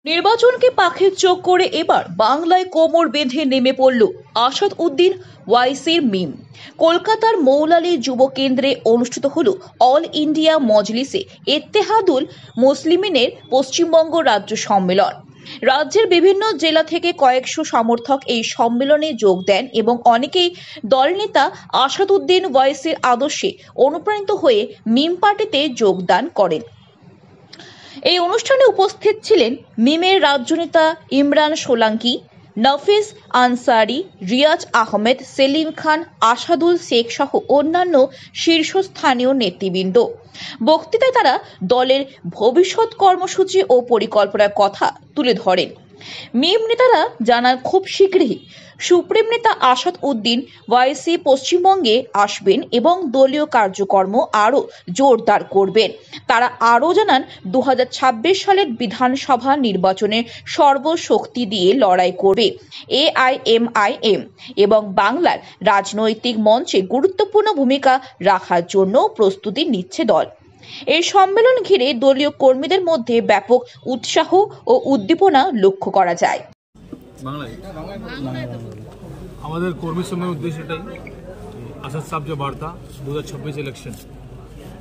নির্বাচনকে পাখির চোখ করে এবার বাংলায় কোমর বেঁধে নেমে পড়ল আসাদ উদ্দিন ওয়াইসির মিম। কলকাতার মৌলালী যুব কেন্দ্রে অনুষ্ঠিত হল অল ইন্ডিয়া মজলিসে ইত্তেহাদুল মুসলিমিনের পশ্চিমবঙ্গ রাজ্য সম্মেলন। রাজ্যের বিভিন্ন জেলা থেকে কয়েকশো সমর্থক এই সম্মেলনে যোগ দেন এবং অনেকেই দলনেতা আসাদ উদ্দিন ওয়াইসির আদর্শে অনুপ্রাণিত হয়ে মিম পার্টিতে যোগদান করেন। এই অনুষ্ঠানে উপস্থিত ছিলেন মিমের রাজ্য নেতা ইমরান সোলাঙ্কি, নফিস আনসারি, রিয়াজ আহমেদ, সেলিম খান, আসাদুল শেখ সহ অন্যান্য শীর্ষস্থানীয় নেতৃবৃন্দ। বক্তৃতায় তারা দলের ভবিষ্যৎ কর্মসূচি ও পরিকল্পনার কথা তুলে ধরেন। মিম নেতারা জানান খুব শীঘ্রই সুপ্রিম নেতা আসাদ উদ্দিন ওয়াইসি পশ্চিমবঙ্গে আসবেন এবং দলীয় কার্যক্রম আরও জোরদার করবেন। তারা আরও জানান 2026 সালের বিধানসভা নির্বাচনে সর্বশক্তি দিয়ে লড়াই করবে AIMIM এবং বাংলার রাজনৈতিক মঞ্চে গুরুত্বপূর্ণ ভূমিকা রাখার জন্য প্রস্তুতি নিচ্ছে দল। এই সম্মেলন ঘিরে দলীয় কর্মীদের মধ্যে ব্যাপক উৎসাহ ও উদ্দীপনা লক্ষ্য করা যায়। আমাদের কর্মী সময়ের উদ্দেশ্য এটাই, আসাদ সাহেব যে বার্তা 2026 ইলেকশন,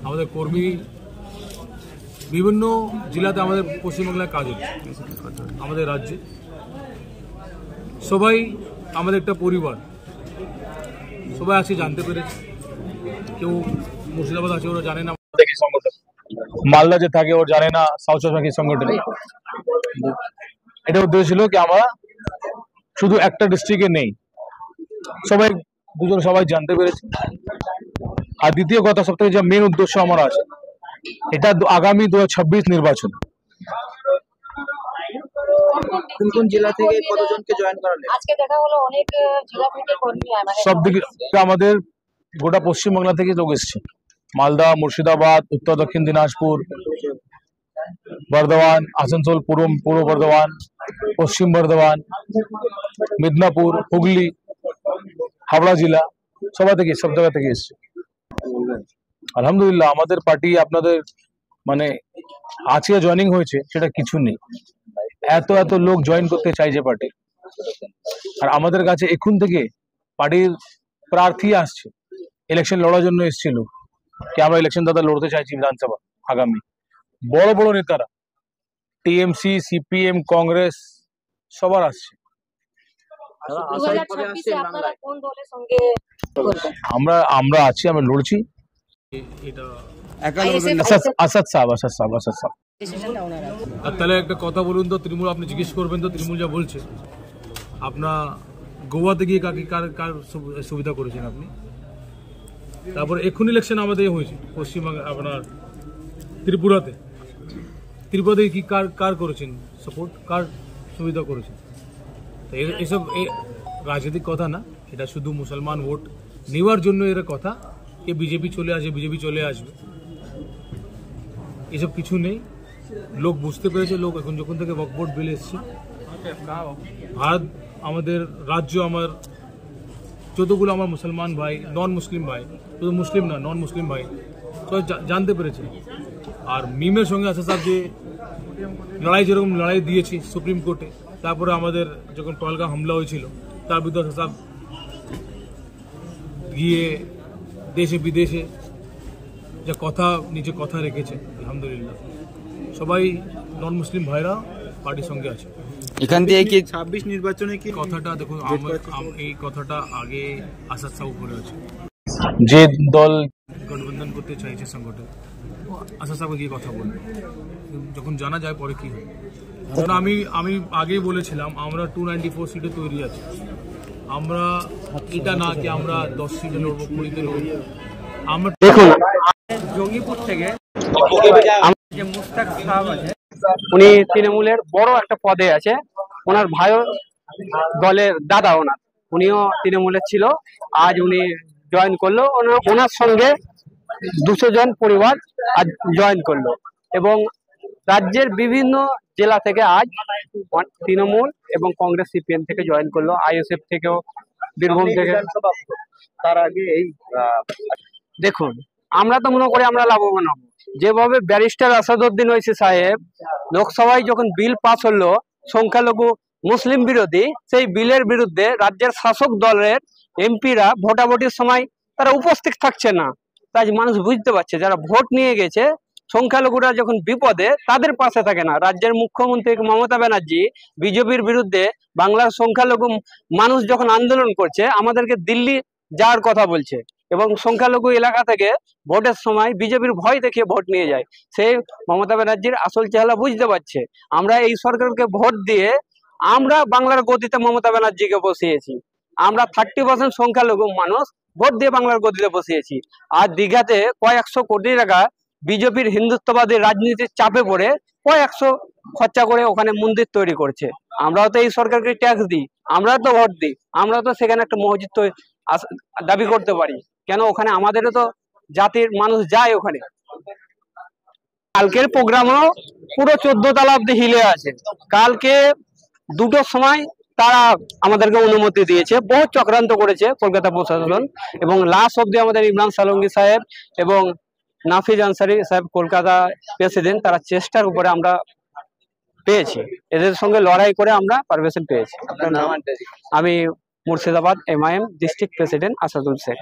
আমাদের কর্মী বিভিন্ন জেলাতে আমাদের পশ্চিমবাংলায় কাজ হচ্ছে, আমাদের রাজ্যে সবাই আমাদের একটা পরিবার, সবাই আজকে জানতে পেরেছে। কেউ মুর্শিদাবাদ আছে, ওরা জানে না সংগঠন, মালদা যে থাকে ওর জানে না সাউথ চশমা সংগঠন। এটা উদ্দেশ্য ছিল কি আমরা শুধু একটা ডিস্ট্রিক্টে নেই, সবাই দুজন সবাই জানতে পেরেছে। আর দ্বিতীয় কথা, সব থেকে যে মেন উদ্দেশ্য আমার আছে, এটা আগামী 2026 নির্বাচন। কোন কোন জেলা থেকে কতজনকে জয়েন করালে? আজকে দেখা হলো অনেক জেলা থেকে কর্মী, সব দিকে আমাদের গোটা পশ্চিমবাংলা থেকে লোক এসছে। মালদা, মুর্শিদাবাদ, উত্তর দক্ষিণ দিনাজপুর, বর্ধমান, আসানসোল, পূর্ব বর্ধমান, পশ্চিম বর্ধমান, মিদনাপুর, হুগলি, হাওড়া জেলা, সব জায়গা থেকে এসছে। আলহামদুলিল্লাহ, আমাদের পার্টি আপনাদের মানে আজকে জয়েনিং হয়েছে সেটা কিছু নেই, এত লোক জয়েন করতে চাইছে পার্টি। আর আমাদের কাছে এখন থেকে পার্টির প্রার্থী আসছে, ইলেকশন লড়ার জন্য এসেছিল কি আমরা ইলেকশন দাদা লড়তে চাইছি বিধানসভা আগামী। বড় বড় নেতারা টিএমসি, সিপিএম, কংগ্রেস সবার আসছে। আমরা আছি, আমরা লড়ছি। আসাদ সাহেব তাহলে একটা কথা বলুন তো, তৃণমূল আপনি জিজ্ঞেস করবেন তো তৃণমূল যা বলছে, আপনার গোয়াতে গিয়ে কার সুবিধা করেছেন আপনি? তারপর এখন ইলেকশন আমাদের হয়েছে পশ্চিমবঙ্গে, আপনার ত্রিপুরাতে কি কার করেছেন সাপোর্ট, কার সুবিধা করেছেন? এসব রাজনৈতিক কথা না, এটা শুধু মুসলমান ভোট নেওয়ার জন্য এর কথা, এ বিজেপি চলে আসবে, এসব কিছু নেই। লোক বুঝতে পেরেছে, লোক এখন যখন থেকে ওয়াকফ বোর্ড বিল এসছে, ভারত আমাদের রাজ্য, আমার যতগুলো আমার মুসলমান ভাই, নন মুসলিম ভাই, শুধু মুসলিম না নন মুসলিম ভাই সবাই জানতে পেরেছে। আর মিমের সঙ্গে আসাদ সাহেব যে যেরকম লড়াই দিয়েছি সুপ্রিম কোর্টে, তারপরে আমাদের যখন পহেলগাঁও হামলা হয়েছিল তার বিরুদ্ধে আসাদ সাহেব গিয়ে দেশে বিদেশে যা নিজে কথা রেখেছে। আলহামদুলিল্লাহ, সবাই নন মুসলিম ভাইরা পার্টির সঙ্গে আছে। এখান থেকে কি 26 নির্বাচনে কি কথাটা দেখুন, এই কথাটা আগে আসাদ সাহেব করে আছে, যে দল গঠবন্ধন করতে চাইছে সংগঠন, আসাদ সাহেব গিয়ে কথা বলবে, যখন জানা যায় পরে কি হয়। আমি আগেই বলেছিলাম আমরা 294 সিটে তৈরি আছি। আমরা এটা না কি আমরা 10 সিটে লড়বো, 20তে লড়বো। আমরা দেখুন, জঙ্গিপুর থেকে যে মুস্তাক সাহেব আছে, উনি তৃণমূলের বড় একটা পদে আছে, ওনার ভাইও দলের দাদা, উনিও তৃণমূলের ছিল। আজ উনি জয়েন করলো, ওনার সঙ্গে 200 জন পরিবার আজ জয়েন করলো এবং রাজ্যের বিভিন্ন জেলা থেকে আজ তৃণমূল এবং কংগ্রেস, সিপিএম থেকে জয়েন করলো, আইএসএফ থেকেও, বীরভূম থেকে। তার আগে এই দেখুন, আমরা তো মনে করি আমরা লাভবান হবো, যেভাবে ব্যারিস্টার আসাদুদ্দিন ওয়াইসি সাহেব লোকসভায় যখন বিল পাস হলো সংখ্যালঘু মুসলিম বিরোধী, সেই বিলের বিরুদ্ধে রাজ্যের শাসক দলের এমপিরা ভোটাভুটির সময় তারা উপস্থিত থাকছে না। তাই মানুষ বুঝতে পারছে যারা ভোট নিয়ে গেছে সংখ্যালঘুরা যখন বিপদে তাদের পাশে থাকে না। রাজ্যের মুখ্যমন্ত্রী মমতা ব্যানার্জি বিজেপির বিরুদ্ধে বাংলার সংখ্যালঘু মানুষ যখন আন্দোলন করছে আমাদেরকে দিল্লি যাওয়ার কথা বলছে এবং সংখ্যালঘু এলাকা থেকে ভোটের সময় বিজেপির ভয় দেখিয়ে ভোট নিয়ে যায়। সেই মমতা ব্যানার্জির আসল চেহারা বুঝতে পারছে। আমরা এই সরকারকে ভোট দিয়ে আমরা বাংলার গদিতে মমতা ব্যানার্জিকে বসিয়েছি। আমরা 30% সংখ্যালঘু মানুষ ভোট দিয়ে বাংলার গদিতে বসিয়েছি। আর দীঘাতে কয়েকশো কোটি টাকা বিজেপির হিন্দুত্ববাদী রাজনীতির চাপে পড়ে কয়েকশো খরচা করে ওখানে মন্দির তৈরি করছে। আমরাও তো এই সরকারকে ট্যাক্স দিই, আমরাও তো ভোট দিই, আমরাও তো সেখানে একটা মসজিদ দাবি করতে পারি। কেন ওখানে আমাদেরও তো জাতির মানুষ যায় ওখানে। কালকের প্রোগ্রামও পুরো 14 তলা অব্দি হিলে আছে। কালকে 2টোর সময় তারা আমাদেরকে অনুমতি দিয়েছে। বহু চক্রান্ত করেছে কলকাতা প্রশাসন এবং লাস্ট অব্দি আমাদের ইমরান সালঙ্গি সাহেব এবং নাফিজ আনসারি সাহেব কলকাতা প্রেসিডেন্ট তারা চেষ্টার উপরে আমরা পেয়েছি। এদের সঙ্গে লড়াই করে আমরা পারমিশন পেয়েছি। আমি Murshidabad MIM district president Asadul Sheikh.